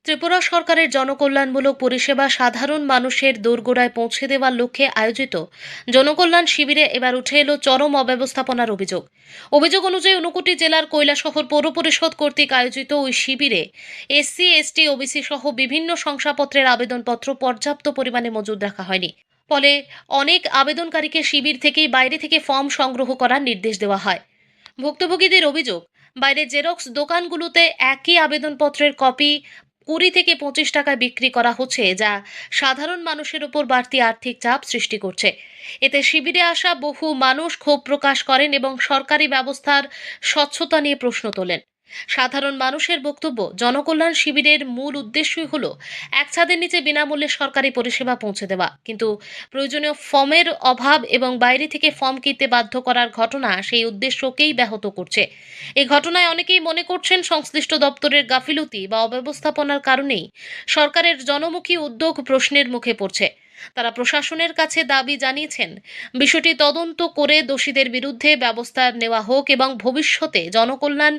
ত্রিপুরা সরকারের জনকল্যাণমূলক পরিষেবা সাধারণ মানুষের দোরগোড়ায় পৌঁছে দেওয়ার লক্ষ্যে আয়োজিত জনকল্যাণ শিবিরে এবার উঠে এলো চরম অব্যবস্থাপনার অভিযোগ অনুযায়ী ঊনকোটি জেলার কৈলাসহর পৌর পরিষদ কর্তৃক আয়োজিত ওই শিবিরে এসসি এসটি ওবিসি সহ বিভিন্ন শংসাপত্রের আবেদনপত্র পর্যাপ্ত পরিমাণে মজুদ রাখা হয়নি। ফলে অনেক আবেদনকারীকে শিবির থেকেই বাইরে থেকে ফর্ম সংগ্রহ করার নির্দেশ দেওয়া হয়। ভুক্তভোগীদের অভিযোগ, বাইরে জেরক্স দোকানগুলোতে একই আবেদনপত্রের কপি 20 থেকে 25 টাকায় বিক্রি করা হচ্ছে, যা সাধারণ মানুষের উপর বাড়তি আর্থিক চাপ সৃষ্টি করছে। এতে শিবিরে আসা বহু মানুষ ক্ষোভ প্রকাশ করেন এবং সরকারি ব্যবস্থার স্বচ্ছতা নিয়ে প্রশ্ন তোলেন। সাধারণ মানুষের বক্তব্য, জনকল্যাণ শিবিরের মূল উদ্দেশ্যই হলো এক ছাদের নিচে বিনামূল্যে সরকারি পরিষেবা পৌঁছে দেওয়া, কিন্তু প্রয়োজনীয় ফর্মের অভাব এবং বাইরে থেকে ফর্ম কিনতে বাধ্য করার ঘটনা সেই উদ্দেশ্যকেই ব্যাহত করছে। এই ঘটনায় অনেকেই মনে করছেন সংশ্লিষ্ট দপ্তরের গাফিলতি বা অব্যবস্থাপনার কারণেই সরকারের জনমুখী উদ্যোগ প্রশ্নের মুখে পড়ছে। তারা প্রশাসনের কাছে দাবি জানিয়েছেন, বিষয়টি তদন্ত করে দোষীদের বিরুদ্ধে ব্যবস্থা নেওয়া হোক এবং ভবিষ্যতে জনকল্যাণ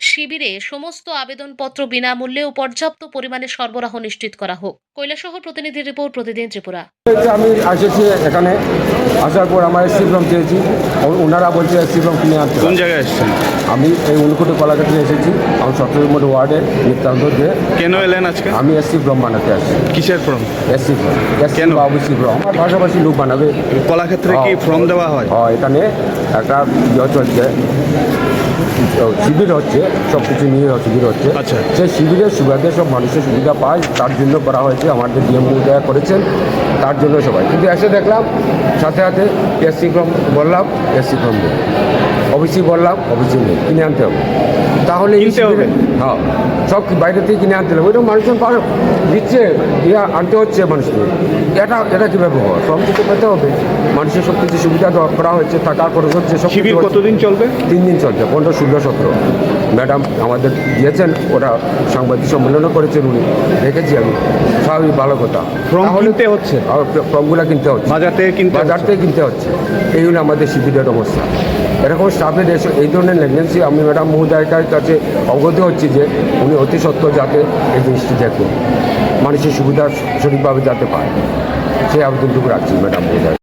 শিবিরে সমস্ত আবেদনপত্র বিনামূল্যে ও পর্যাপ্ত পরিমাণে সরবরাহ নিশ্চিত করা হোক। কৈলাসহর প্রতিনিধি রিপোর্ট, প্রতিদিন ত্রিপুরা। আমি এসেছি, এখানে আসার পর আমার এসসি ফর্ম চেয়েছি, ওনারা বলছে এসসি ফর্ম কিনে আনতে। কোন জায়গায় এসেছেন? আমি এই ঊনকোটি কলাঘাটে এসেছি, আমি 17 নম্বর ওয়ার্ডে নিত্যান্ত দে। কেন এলেন আজকে? আমি এসসি ফর্ম বানাতে আসছি। কিসের ফর্ম? এসসি ফর্ম, কেন? OBC form. আমার পাশাপাশি লোক বানাবে। কলাক্ষেত্রে কি ফর্ম দেওয়া হয়? এখানে একটা চলছে, শিবির হচ্ছে, সব কিছু নিয়ে শিবির হচ্ছে। আচ্ছা। সেই শিবিরের সুবিধা সব মানুষের সুবিধা পায়, তার জন্য করা হয়েছে। আমাদের ডিএম মহোদয়া করেছেন, তার জন্য সবাই। কিন্তু এসে দেখলাম সাথে সাথে এসসি ফর্ম বললাম, এসসি ফর্ম নেই, ওবিসি বললাম, ওবিসি নেই, কিনে আনতে হবে। তাহলে কিনতে হবে? হ্যাঁ, সব বাইরে থেকে কিনে আনতে হবে। ওইটা মানুষজন দিচ্ছে, আনতে হচ্ছে মানুষকে। এটা কীভাবে হয়? ফর্ম থেকে পেতে হবে। মানুষের সব কিছু সুবিধা করা হয়েছে, টাকা খরচ হচ্ছে। সব শিবির কতদিন চলবে? 3 দিন চলছে, 15, 16, 17। ম্যাডাম আমাদের দিয়েছেন, ওরা সাংবাদিক সম্মেলনও করেছেন, উনি দেখেছি আমি। স্বাভাবিক, ভালো কথা। ফর্ম কিনতে হচ্ছে? ফর্মগুলো কিনতে হচ্ছে, বাজার থেকে কিনতে হচ্ছে। এই হলো আমাদের শিবিরের অবস্থা। এরকম স্টাফের এই ধরনের নেগলেন্সি আমি ম্যাডাম মহোদয়টার কাছে অবগত হচ্ছি যে উনি অতি সত্ত্বর যাতে এই জিনিসটি দেখুন, মানুষের সুবিধা সঠিকভাবে যাতে পায়, সেই আবেদনটুকু রাখছি ম্যাডাম মহোদয়।